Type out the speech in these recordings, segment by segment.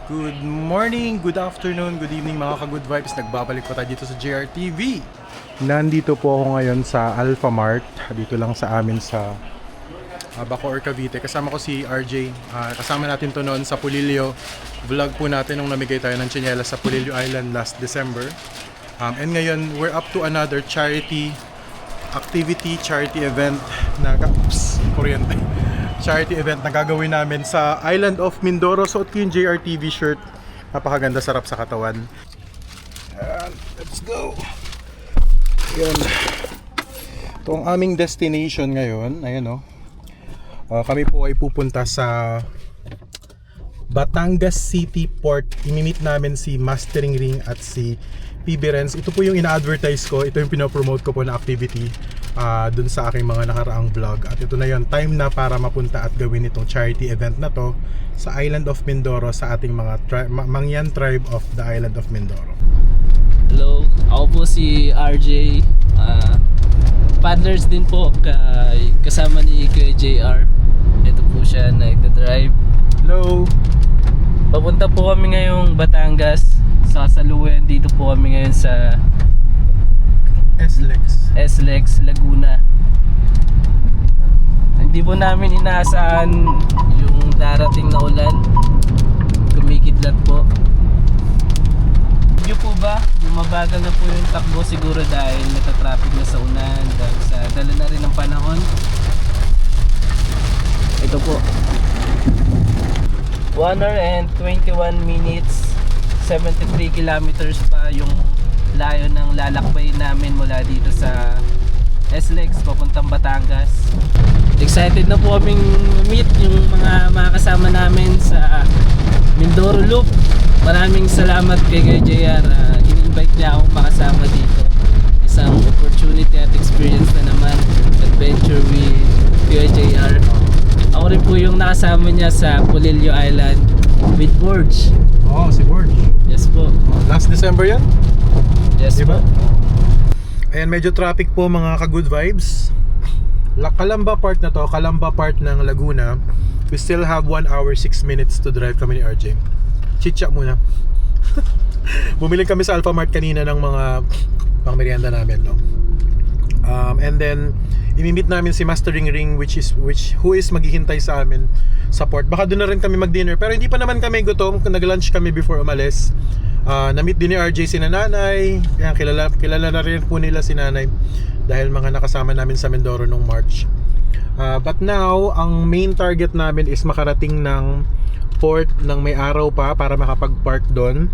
Good morning, good afternoon, good evening mga ka-good vibes. Nagbabalik pa tayo dito sa JRTV. Nandito po ako ngayon sa Alpha Mart. Dito lang sa amin sa Bacoor, Cavite. Kasama ko si RJ. Kasama natin to noon sa Pulilio. Vlog po natin nung namigay tayo ng tsinelas sa Pulilio Island last December. And ngayon, we're up to another charity activity, charity event na charity event na gagawin namin sa Island of Mindoro. Suot ko yung JRTV shirt. Napakaganda, sarap sa katawan. Let's go! Ayan. Ito ang aming destination ngayon. Ayan o. Kami po ay pupunta sa Batangas City Port. Imimit namin si Mastering Ring at si PB Renz. Ito po yung ina-advertise ko. Ito yung pinopromote ko po na activity dun sa aking mga nakaraang vlog. At ito na yon, time na para mapunta at gawin itong charity event na to sa Island of Mindoro, sa ating mga Mangyan tribe of the Island of Mindoro. Hello, ako po si RJ. Partners din po kasama ni Kuya JR. Ito po siya nagda-drive. Hello! Papunta po kami ngayong Batangas. Sa kasalukuyan dito po kami ngayon sa SLEX, Laguna. Hindi po namin inaasahan yung darating na ulan. Kumikidlat po. Yung po ba, mabagal na po yung takbo siguro dahil natatraffic na sa unan, dahil sa dala na rin ng panahon. Ito po, 1 hour and 21 minutes, 73 kilometers pa yung layo ng lalakbay namin mula dito sa SLEX papuntang Batangas. Excited na po kaming meet yung mga kasama namin sa Mindoro Loop. Maraming salamat kay Kuya JR. In-invite niya akong makasama dito. Isang opportunity at experience na naman. Adventure with Kuya JR. Ako rin po yung nakasama niya sa Pulilio Island with Borge. Oh, si Borge. Yes po. Last December yan? Yes diba? po. Ayan, medyo traffic po mga ka-good vibes. Calamba part na to, Calamba part ng Laguna. We still have 1 hour 6 minutes to drive kami ni RJ. Chitcha muna. Bumili kami sa Alpha Mart kanina ng mga pang merienda namin, no? And then imimit namin si Mastering Ring who is maghihintay sa amin sa port. Baka doon na rin kami mag-dinner, pero hindi pa naman kami gutom. Nag-lunch kami before umalis. Na-meet din ni RJ si nanay. Kaya kilala na rin po nila si nanay dahil mga nakasama namin sa Mindoro nung March. But now, ang main target namin is makarating ng port ng may araw pa para makapag-park doon.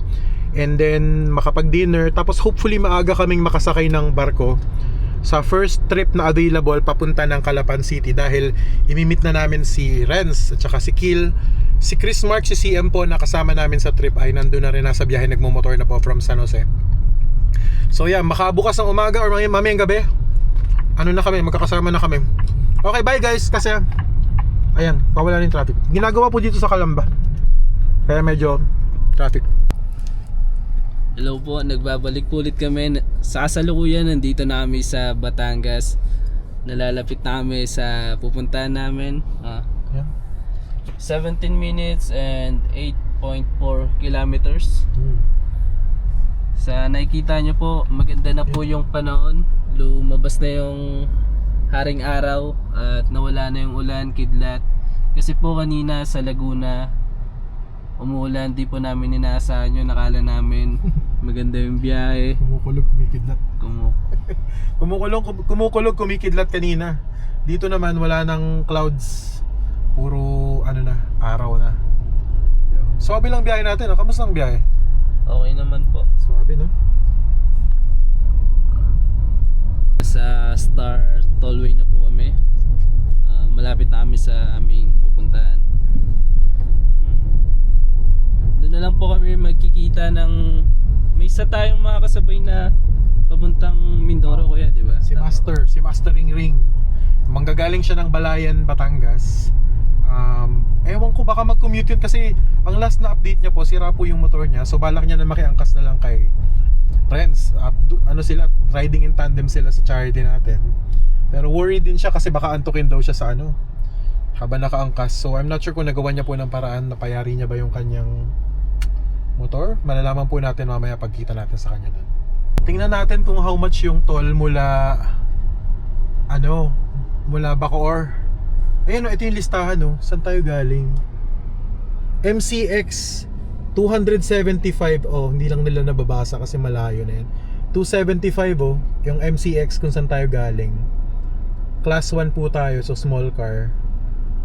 And then makapag-dinner. Tapos hopefully maaga kaming makasakay ng barko sa first trip na available papunta ng Calapan City, dahil imimit na namin si Renz at saka si Kill. Si Chris Mark, si CM po na kasama namin sa trip ay nandun na rin, nasa biyahe, nagmumotor na po from San Jose. So yeah, makabukas ng umaga or mamayang gabi, ano na kami, magkakasama na kami. Okay, bye guys, kasi ayan, pawala na yung traffic. Ginagawa po dito sa Calamba, kaya medyo traffic. Hello po, nagbabalik po ulit kami. Sa kasalukuyan, nandito na kami sa Batangas. Nalalapit na kami sa pupuntahan namin. Yeah. 17 minutes and 8.4 kilometers. Sa nakikita nyo po, maganda na po yung panahon. Lumabas na yung haring araw at nawala na yung ulan, kidlat. Kasi po kanina sa Laguna umuulan, di po namin inaasahan yun. Nakala namin maganda yung biyahe. Kumukulog, kumikidlat. Kumukulog, kumikidlat kanina. Dito naman wala nang clouds. Puro ano na, araw na. Swabe lang biyahe natin, no? Kamusta ang biyahe? Okay naman po. Swabe, no? Sa Star Tollway na po kami. Malapit na kami sa aming pupuntahan. Doon na lang po kami magkikita ng may isa tayong mga kasabay na papuntang Mindoro, kuya, di ba? Si Mastering Ring. Manggagaling siya ng Balayan, Batangas. Ewan ko, baka mag-commute yun kasi ang last na update niya po, sira po yung motor niya. So balak niya na makiangkas na lang kay Renz. At ano sila, riding in tandem sila sa charity natin. Pero worried din siya kasi baka antukin daw siya sa ano, habang nakaangkas. So I'm not sure kung nagawa niya po ng paraan, napayari niya ba yung kanyang motor. Malalaman po natin mamaya pagkita natin sa kanya doon. Tingnan natin kung how much yung toll mula mula Bacoor. Ayan, ito yung listahan, no. Saan tayo galing? MCX 275. Hindi lang nila nababasa kasi malayo na yan. 275 yung MCX kung saan tayo galing. Class 1 po tayo, so small car.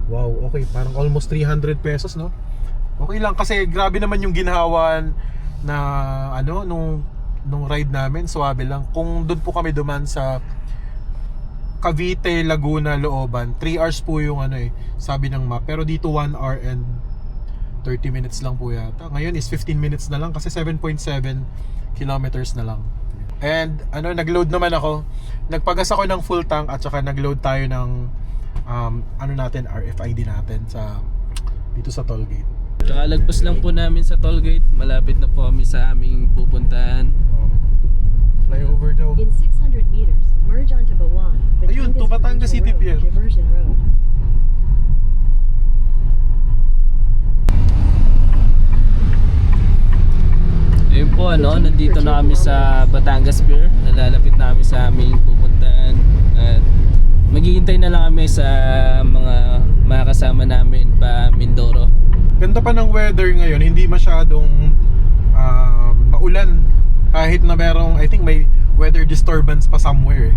Wow, okay, parang almost 300 pesos, no? Okay lang kasi grabe naman yung ginhawan na nung ride namin, suwabe lang. Kung doon po kami duman sa Cavite, Laguna, Looban, 3 hours po yung sabi ng map. Pero dito 1 hour and 30 minutes lang po yata. Ngayon is 15 minutes na lang kasi 7.7 kilometers na lang. And nag-load naman ako. Nagpagas ako ng full tank at saka nag-load tayo ng RFID natin dito sa toll gate. Kakalagpas lang po namin sa toll gate. Malapit na po kami sa aming pupuntahan. Flyover daw. In 600 meters, merge onto Bawan. Ayun, to Batangas City Pier. Diversion Road. Ayun po, nandito na kami sa Batangas Pier. Nalalapit na kami sa aming pupuntahan. At maghihintay na lang kami sa mga kasama namin pa Mindoro. Ganda pa ng weather ngayon, hindi masyadong maulan. Kahit na merong, I think may weather disturbance pa somewhere.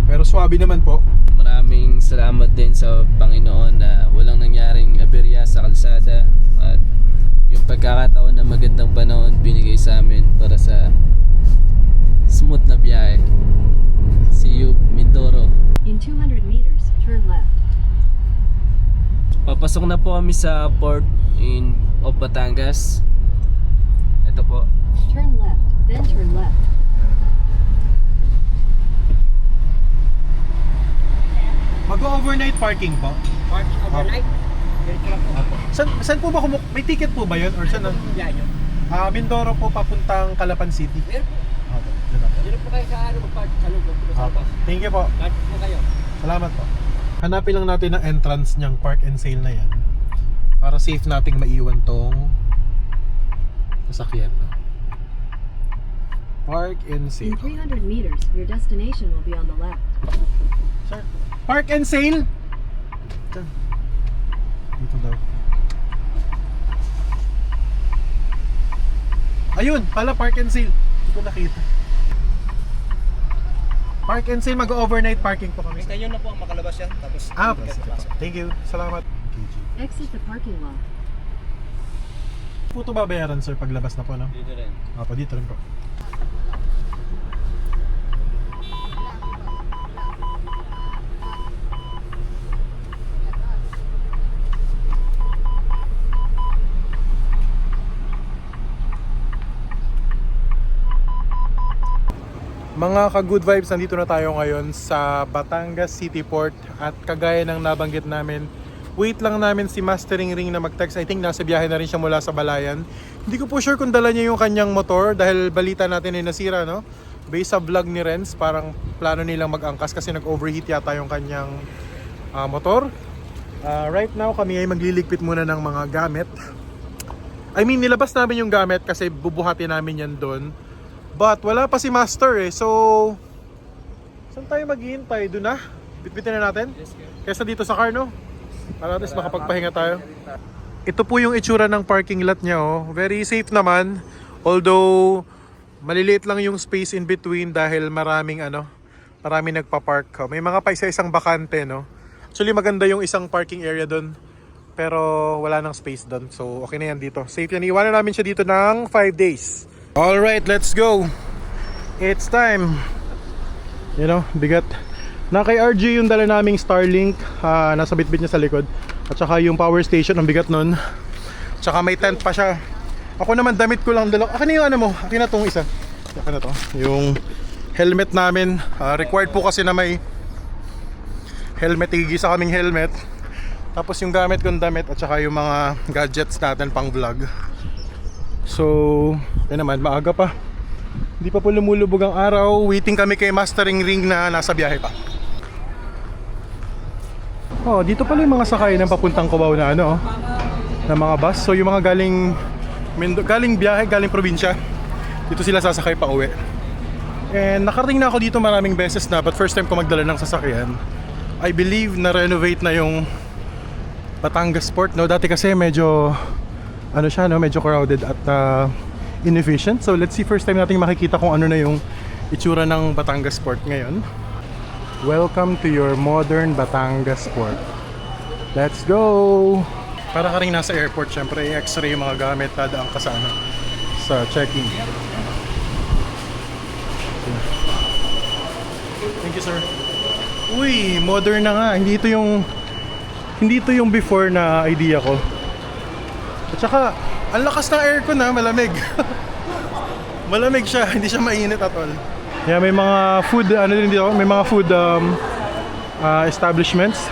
Pero swabe naman po. Maraming salamat din sa Panginoon na walang nangyaring aberya sa kalsada. At yung pagkakataon na magandang panahon binigay sa amin para sa smooth na biyahe. See you, Mindoro. In 200 meters, turn left. Papasok na po kami sa port of Batangas. Ito po. Turn left, then turn left. Mag-overnight parking po? Parking overnight. Ganito lang po. Saan po ba may ticket po ba yun? Or saan? Yan yun. Mindoro po papuntang Calapan City. Meron po. Okay, dun ako. Dito po kayo sa mag-park sa loob. Sa labas. Thank you po. Park po kayo. Salamat po. Hanapin lang natin ang entrance niyang park and sale na yan para safe nating maiwan tong sasakyan. Park and In sale. 300 meters, your destination will be on the left. Sir, park and sale? Ito. Dito daw. Ayun, pala park and sale. Hindi ko nakita. Park and sale, mag-overnight parking po kami. Kayo na po ang makalabas yan. Tapos Thank you. Salamat. Exit the parking lot. Po ito babayaran sir paglabas na po, no? Dito rin. Opo, dito rin po. Mga ka-good vibes, nandito na tayo ngayon sa Batangas City Port at kagaya ng nabanggit namin, wait lang namin si Mastering Ring na mag-text. I think nasa biyahe na rin siya mula sa Balayan. Hindi ko po sure kung dala niya yung kanyang motor dahil balita natin ay nasira, no? Based sa vlog ni Renz, parang plano nilang mag-angkas kasi nag-overheat yata yung kanyang motor. Right now kami ay magliligpit muna ng mga gamit. I mean, nilabas namin yung gamit kasi bubuhatin namin yan doon. But wala pa si Master so saan tayo maghihintay? Doon na? Bitbitin na natin? Kaysa dito sa car, no? Para at least makapagpahinga tayo. Ito po yung itsura ng parking lot niya, oh. Very safe naman. Although maliliit lang yung space in between dahil maraming nagpa-park. May mga pa isa-isang bakante, no? Actually maganda yung isang parking area doon. Pero wala nang space doon. So okay na yan dito. Safe yan. Iwanan namin siya dito ng 5 days. Alright, let's go. It's time. Bigat. Na kay RG yung dala naming Starlink. Nasa bitbit niya sa likod. At saka yung power station, ang bigat nun. At saka may tent pa siya. Ako naman damit ko lang dala. Akin na yung mo. Akin na tong isa. Akin na to. Yung helmet namin. Required po kasi na may helmet. Igisa kaming helmet. Tapos yung gamit kong damit. At saka yung mga gadgets natin pang vlog. So, ayun naman, maaga pa. Hindi pa po lumulubog ang araw. Waiting kami kay Mastering Ring na nasa biyahe pa. Dito pala yung mga sakay ng papuntang Cubao na na mga bus. So yung mga galing galing biyahe, galing probinsya. Dito sila sasakay pa uwi. And nakarating na ako dito maraming beses na, but first time ko magdala ng sasakyan. I believe na renovate na yung Batangas Port, no? Dati kasi medyo ano siya, no? Medyo crowded at inefficient. So let's see, first time nating makikita kung ano na yung itsura ng Batangas Port ngayon. Welcome to your modern Batangas Port. Let's go! Para ka rin nasa airport, syempre i-x-ray yung mga gamit, dadaan ka sa ano, sa check-in. Thank you, sir. Uy, modern na nga. Hindi ito yung before na idea ko. At saka, ang lakas ng aircon na, malamig. Malamig siya, hindi siya mainit at all. Yeah, may mga food, ano din dito, may mga food establishments.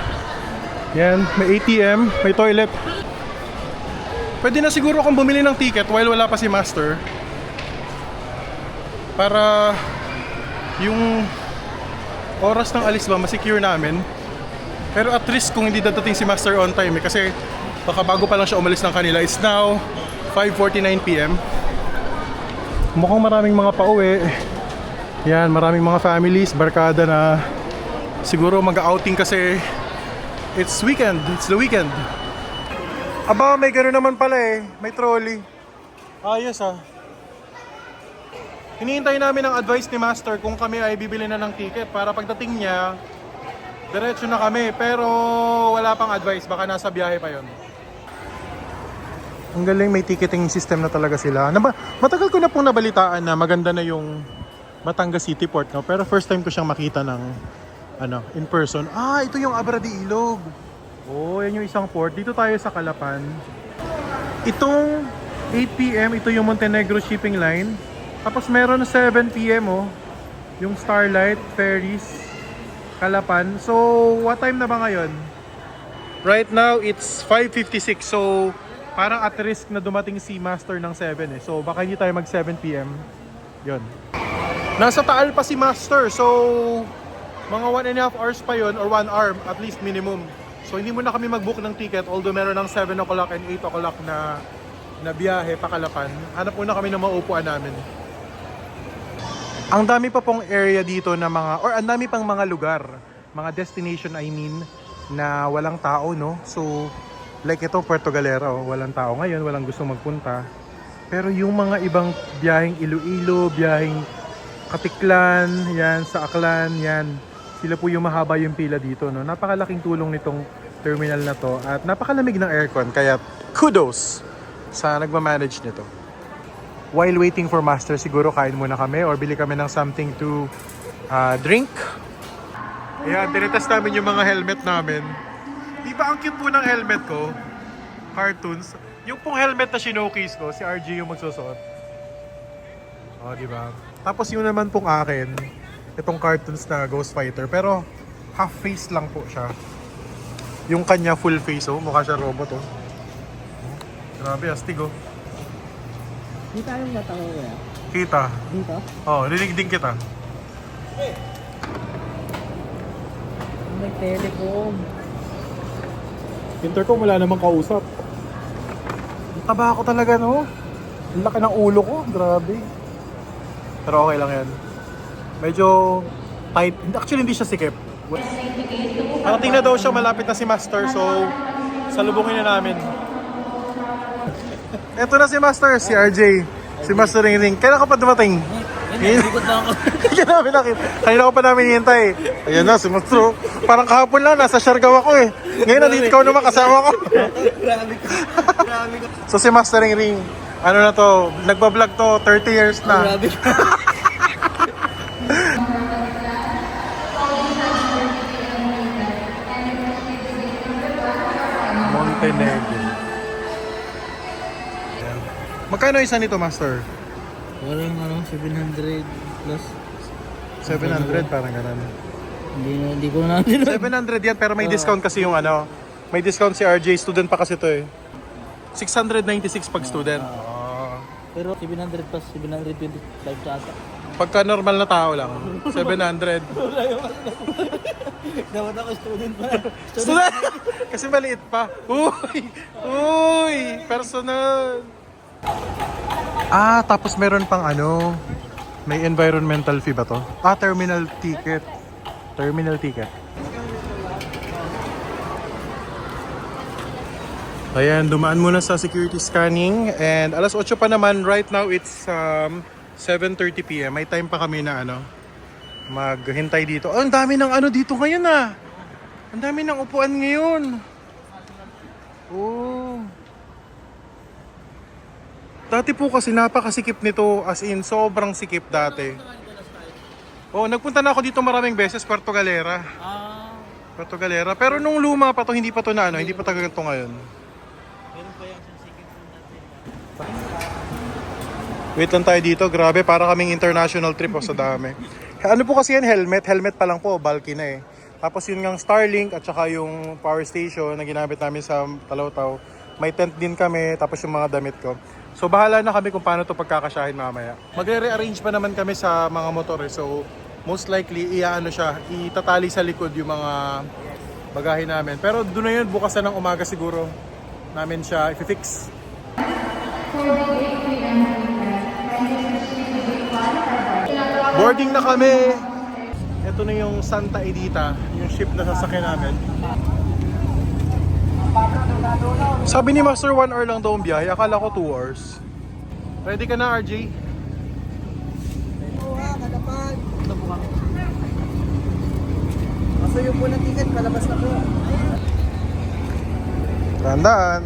Yan, may ATM, may toilet. Pwede na siguro akong bumili ng ticket while wala pa si Master. Para yung oras ng alis ba, masecure namin. Pero at risk kung hindi dadating si Master on time kasi baka bago pa lang siya umalis ng kanila. It's now 5:49 PM. Mukhang maraming mga pauwi. Yan, maraming mga families, barkada na siguro mag-outing kasi it's weekend, it's the weekend. Aba, may gano'n naman pala eh, may trolley. Ayos ah. Hinihintay namin ang advice ni Master kung kami ay bibili na ng ticket para pagdating niya, diretso na kami. Pero wala pang advice, baka nasa biyahe pa yon. Ang galing, may ticketing system na talaga sila. Matagal ko na pong nabalitaan na maganda na yung Batangas City Port, no? Pero first time ko siyang makita ng in person. Ah, ito yung Abra de Ilog. Oh, yan yung isang port. Dito tayo sa Calapan. Itong 8 PM, ito yung Montenegro Shipping Line. Tapos meron 7 PM oh, yung Starlight Ferries Calapan. So, what time na ba ngayon? Right now, it's 5:56. So, parang at risk na dumating si Master ng 7 eh. So, baka hindi tayo mag 7 PM. Yun. Nasa Taal pa si Master. So, mga 1.5 hours pa yon or 1 hour at least minimum. So, hindi muna kami mag-book ng ticket although meron ng 7 o'clock and 8 o'clock na biyahe pa Calapan. Hanap muna kami ng maupuan namin. Ang dami pa pong area dito na ang dami pang mga lugar, mga destination I mean, na walang tao, no? So, like ito, Puerto Galera, oh, walang tao ngayon, walang gustong magpunta. Pero yung mga ibang biyaheng Iloilo, biyaheng Katiklan, yan, sa Aklan, yan. Sila po yung mahaba yung pila dito, no? Napakalaking tulong nitong terminal na to at napakalamig ng aircon, kaya kudos sa nagmamanage nito. While waiting for Master, siguro kain muna kami or bili kami ng something to drink. Ayan, tinitest namin yung mga helmet namin. Di ba ang cute po ng helmet ko? Cartoons. Yung pong helmet na sinokis ko, si RG yung magsusuot. O, di ba? Tapos yun naman pong akin, itong cartoons na Ghost Fighter. Pero half face lang po siya. Yung kanya full face, oh. Mukha siya robot, oh. Grabe, astig, oh. Kita yung mata ko kaya? Kita. Dito? Oh, rinig din kita. Nag-telecom. Intercom, wala namang kausap. Ang taba ko talaga, no? Ang laki ng ulo ko, grabe. Pero okay lang yan. Medyo tight. Actually, hindi siya sikip. Parating na daw siya, malapit na si Master. So, salubungin na namin. Eto na si Master, si RJ. Si Master Ring. Kailan ka pa dumating? Ikot na ako. Kaya namin nakita. Kanina ko pa namin hihintay. Ayan na, si Master. Parang kahapon lang, nasa Siargao ako eh. Ngayon, nandito ikaw naman kasama ko. Grabe ka. So si Master Ring, ano na to, nagbablog to 30 years na. Grabe ka. Montenegro. Ayan. Magkano isa nito, Master? Parang 700 plus. 700, parang ganun. Hindi ko na natin. 700 yan, pero may discount kasi yung may discount si RJ, student pa kasi to eh. 696 pag student. Pero 700 plus 725 sa ata. Pagka normal na tao lang, 700. Dapat ako student pa. Student! Kasi maliit pa. Uy! Uy! Personal! Ah, tapos meron pang ano, may environmental fee ba to? Ah, terminal ticket. Terminal ticket. Ayan, dumaan muna sa security scanning and alas 8 pa naman. Right now it's 7:30 PM. May time pa kami na ano, maghintay dito. Oh, ang dami ng ano dito ngayon ah. Ang dami ng upuan ngayon. Oh. Dati po kasi napakasikip nito, as in sobrang sikip dati. Oh, nagpunta na ako dito maraming beses, Puerto Galera. Puerto Galera. Pero nung luma pa to, hindi pa to na ano, hindi pa taga ganito ngayon. Meron pa yan sa sikip natin. Wait lang tayo dito, grabe, para kaming international trip sa dami. Ano po kasi yan, helmet pa lang po, bulky na eh. Tapos yun ng Starlink at saka yung power station na ginamit namin sa Talawtaw. May tent din kami, tapos yung mga damit ko. So bahala na kami kung paano to pagkakasyahin mamaya. Magre-rearrange pa naman kami sa mga motor eh. So most likely iaano siya, itatali sa likod yung mga bagahe namin. Pero doon na yun, bukas na ng umaga siguro namin siya i-fix. Boarding na kami. Ito na yung Santa Edita, yung ship na sasakyan namin. Sabi ni Master 1 hour lang daw ang biyahe, akala ko 2 hours. Ready ka na, RJ? Oo nga, kalapag. Masuyo po ng ticket, palabas na po. Tandaan.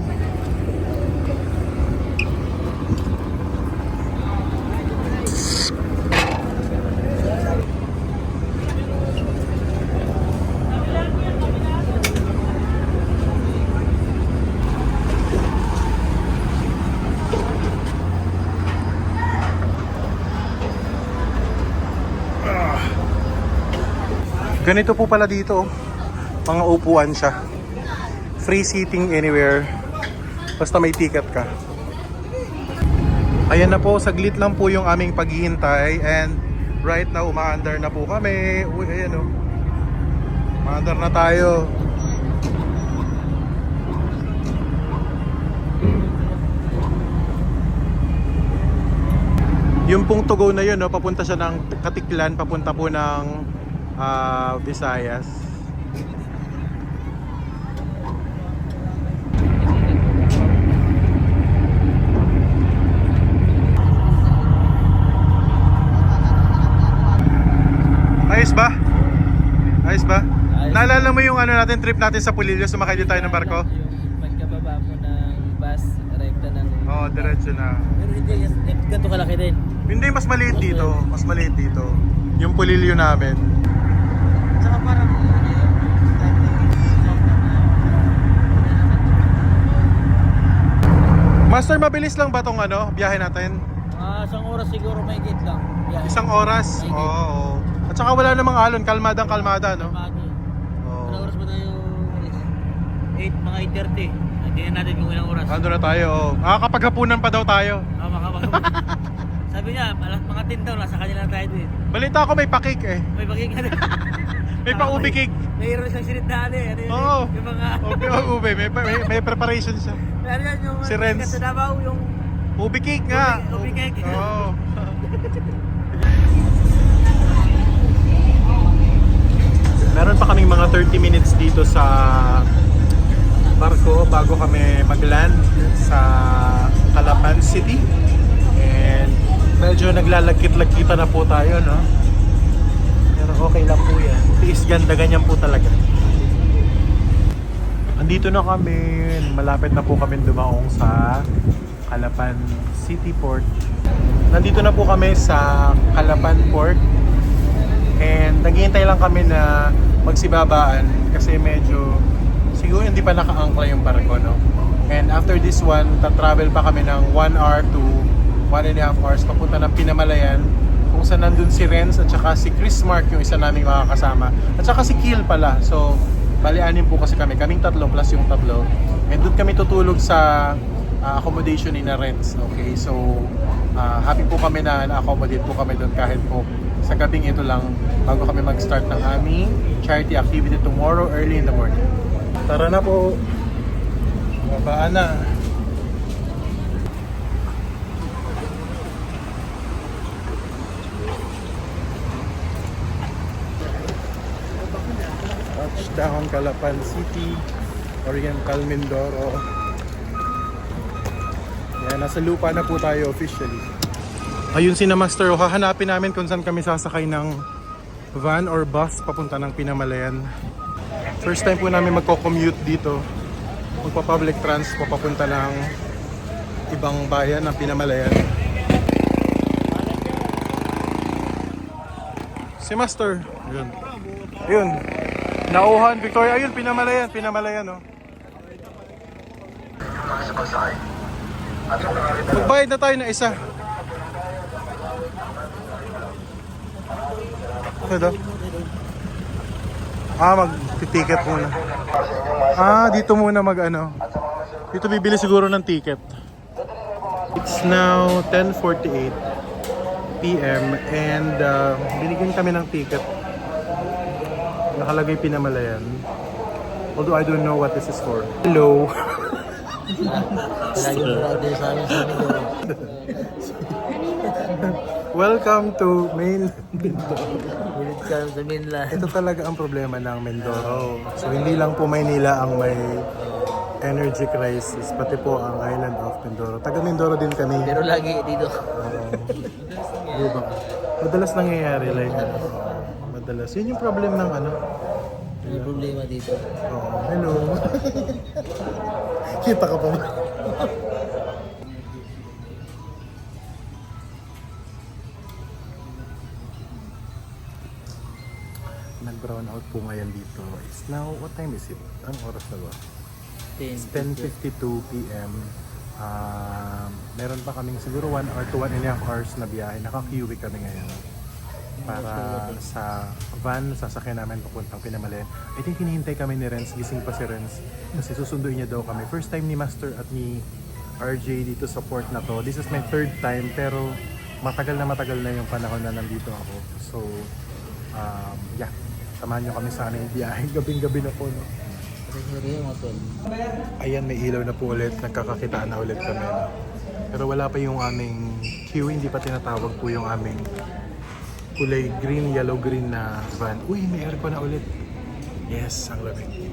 Ganito po pala dito, mga upuan siya. Free seating anywhere, basta may ticket ka. Ayan na po, saglit lang po yung aming paghihintay and right now umaandar na po kami. Uy, ayan o. Umaandar na tayo. Yung pong to go na yun, no, papunta siya ng Katiklan, papunta po ng Visayas. Ayos ba? Ayos ba? Ayos. Naalala mo yung ano natin, trip natin sa Pulilio, sumakay din tayo ng barko? Yung pagkababa mo ng bus, rekta ng... Oo, diretso na. Pero hindi, ganito kalaki din. Hindi, mas maliit dito. Mas maliit dito. Yung Pulilio namin. Saka parang Master, mabilis lang ba tong ano, biyahe natin? Isang oras siguro may gate lang. Biyahe. Isang oras? May gate. Oo. At saka wala namang alon, kalmadang kalmada, no? Magi. Oo. Ilang oras ba tayo? 8, mga 8:30. Tingnan natin kung ilang oras. Ando na tayo, oo. Makakapaghapunan pa daw tayo. Makakapag. Sabi niya, mga 10 daw, nasa kanila tayo din. Balita ko may pakik eh. May bagay ka din. May pa-ubi cake. Mayroon isang sinidaan eh. Ano yun? Oo. Yung mga... Ubi, ube. May preparation siya. Ano yan, yung... Si Renz. Sa Davao, yung... Ubi cake nga. Ubi cake. Oo. Meron pa kaming mga 30 minutes dito sa barko bago kami mag-land sa Calapan City. And medyo naglalagkit-lagkita na po tayo, no? Pero okay lang po yan. Tiis ganda, ganyan po talaga. Andito na kami. Malapit na po kami dumaong sa Calapan City Port. Nandito na po kami sa Calapan Port. And naghihintay lang kami na magsibabaan kasi medyo siguro hindi pa naka-angkla yung barko, no? And after this one, ta-travel pa kami ng 1 hour to 1.5 hours papunta ng Pinamalayan kung saan nandun si Renz at saka si Chris Mark yung isa naming makakasama. At saka si Kiel pala. So, bali-anim po kasi kami. Kaming tatlo plus yung tatlo. And doon kami tutulog sa accommodation ni na Renz. Okay, so happy po kami na na-accommodate po kami doon kahit po sa gabing ito lang bago kami mag-start ng aming charity activity tomorrow early in the morning. Tara na po. Babaan na. Dahon Calapan City, Oriental Mindoro. Yan, nasa lupa na po tayo officially. Ayun si na Master, hahanapin namin kung saan kami sasakay ng van or bus papunta ng Pinamalayan. First time po namin magko-commute dito. Magpa-public trans papunta ng ibang bayan ng Pinamalayan. Si Master. Ayun. Ayun. Nauhan, Victoria. Ayun, Pinamalayan. Pinamalayan, oh. Magbayad na tayo na isa. Ito. Mag-ticket muna. Dito muna mag-ano. Dito bibili siguro ng ticket. It's now 10:48 PM and binigyan kami ng ticket. Nakalagay Pinamalayan. Although I don't know what this is for. Hello. Welcome to Welcome sa Minla. Ito talaga ang problema ng Mindoro. So hindi lang po Maynila ang may energy crisis, pati po ang island of Mindoro. Taga Mindoro din kami. Pero lagi dito. Diba? Madalas nangyayari like madalas. Yun yung problem ng ano. May problema dito. Hello. Kita ka pa ba? Nag-brown out po ngayon dito. It's now, what time is it? Anong oras na ba? It's 10:52 PM. Meron pa kaming siguro 1 or 1.5 hours na biyahe. Naka-QV kami ngayon. Para sa van, sasakyan namin papuntang Pinamalayan. I think hinihintay kami ni Renz. Gising pa si Renz. Kasi susunduin niya daw kami. First time ni Master at ni RJ dito sa port na to. This is my third time. Pero matagal na yung panahon na nandito ako. So, yeah. Samahan nyo kami sa aming biyahe. Gabing-gabi na po, no? Ayan, may ilaw na po ulit. Nagkakakitaan na ulit kami. Pero wala pa yung aming queue. Hindi pa tinatawag po yung aming kulay green, yellow, green na van. Uy, may aircon na ulit. Yes, ang lamig.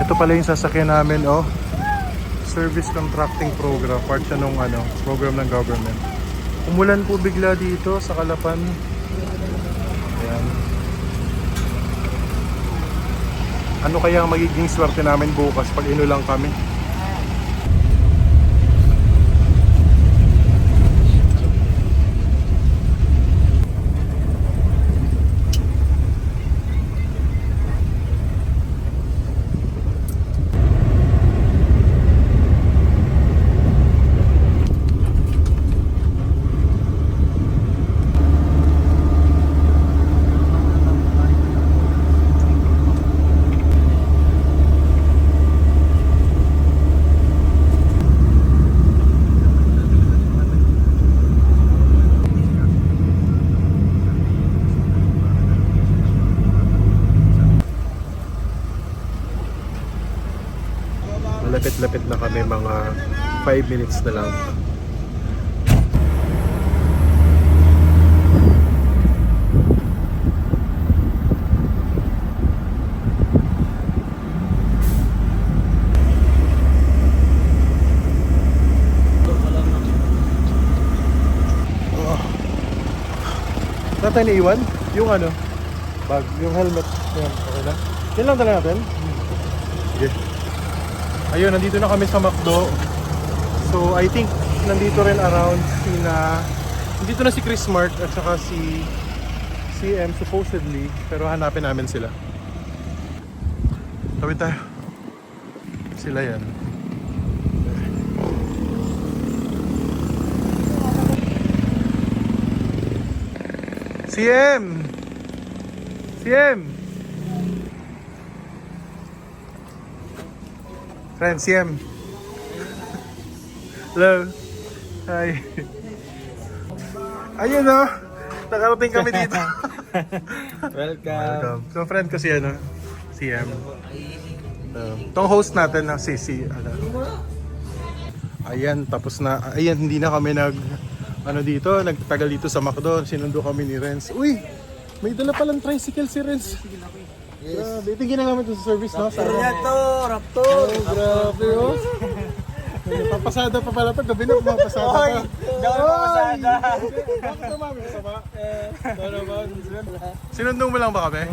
Ito pala yung sasakyan namin, oh. Service Contracting Program. Part siya nung program ng government. Umulan po bigla dito sa Calapan. Ayan. Ano kaya ang magiging swerte namin bukas pag inulang kami? Lapit-lapit na kami, mga 5 minutes na lang. Saan tayo naiwan? Yung bag, yung helmet. Yan, okay na. Yan lang talaga natin. Sige. Ayun, nandito na kami sa McDo. So, I think nandito rin around nandito na si Chris Mark at saka si CM supposedly. Pero hanapin namin sila. Tawid tayo. Sila yan. CM! CM! Friend, CM. Hello. Hi. Ayun, no? Nakarating kami dito. Welcome. So, friend ko si CM. Itong host natin na si Ayan, tapos na. Ayan, hindi na kami ano dito, nagtagal dito sa McDo. Sinundo kami ni Renz. Uy! May dala palang tricycle si Renz. Grabe. Ito yung ginagamit ko sa service, no? Sa Raptor! Oh, grabe, oh. Papasada pa pala to. Gabi na pumapasada pa. Daw masada. Bakit naman? Masama? Sinundo mo lang ba kami?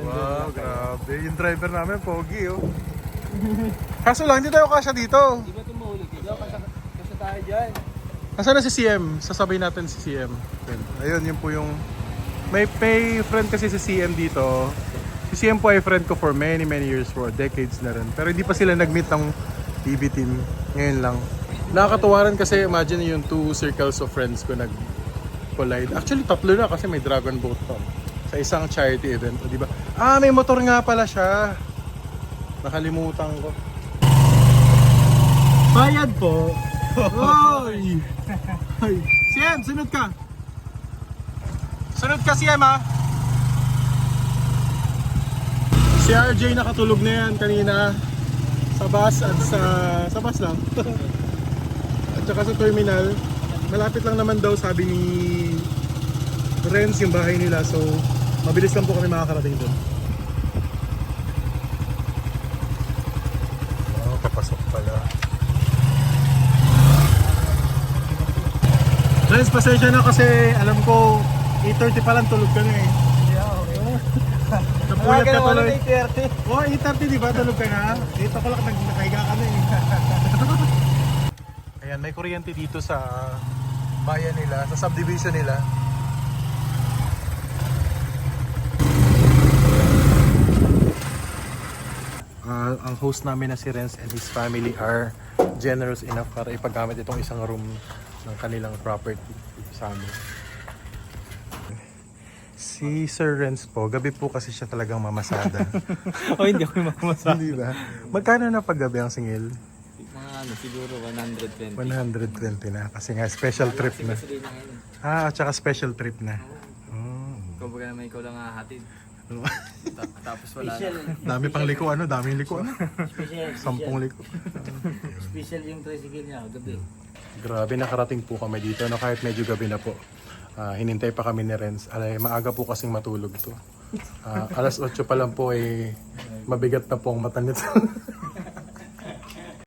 Wow, grabe. Yung driver namin, pogi, oh. Kaso lang, hindi tayo kasya dito. Di ba tumulog? Kasi tayo dyan. Nasaan na si CM? Sasabay natin si CM. Ayun, yun po yung... May friend kasi si CM dito. Si CM po ay friend ko for many years, for decades na rin. Pero hindi pa sila nag-meet ng PB team. Ngayon lang. Nakakatuwa rin kasi imagine yung 2 circles of friends ko nag-collide. Actually, 3 na kasi may dragon boat pa. Sa isang charity event, di ba? Ah, may motor nga pala siya. Nakalimutan ko. Bayad po. Hoy! Hoy! CM, sunod ka. Sunod ka, CM, ha? Si RJ nakatulog na yan kanina sa bus at sa bus lang. At saka sa terminal. Malapit lang naman daw, sabi ni Renz, yung bahay nila. So, mabilis lang po kami makakarating doon. Oh, papasok pala. Renz, pasensya na kasi alam ko 8:30 pa lang tulog ka na eh. Napuyat ka tuloy. 8:30. Oh, 8:30 di ba? Tulog ka na? 8 o'clock nakahiga ka na eh. Ayan, may kuryente dito sa bayan nila, sa subdivision nila. Ang host namin na si Renz and his family are generous enough para ipagamit itong isang room ng kanilang property dito sa amin. Si Sir Renz po, gabi po kasi siya talagang mamasada. O hindi ako mamasada. Hindi ba? Magkano na paggabi ang singil? Mga ano, siguro 120. 120 na kasi nga special trip na. Kasi na ngayon. Ah, at saka special trip na. Kumbaga naman ikaw lang hahatid. Tapos wala Special. Dami pang liko, ano? Daming liko, ano? Special. 10 liko. Special yung tricycle niya, gabi. Grabe, nakarating po kami dito, no? Kahit medyo gabi na po. Hinintay pa kami ni Renz. Alay, maaga po kasing matulog to. Alas 8 pa lang po, mabigat na po ang mata nito.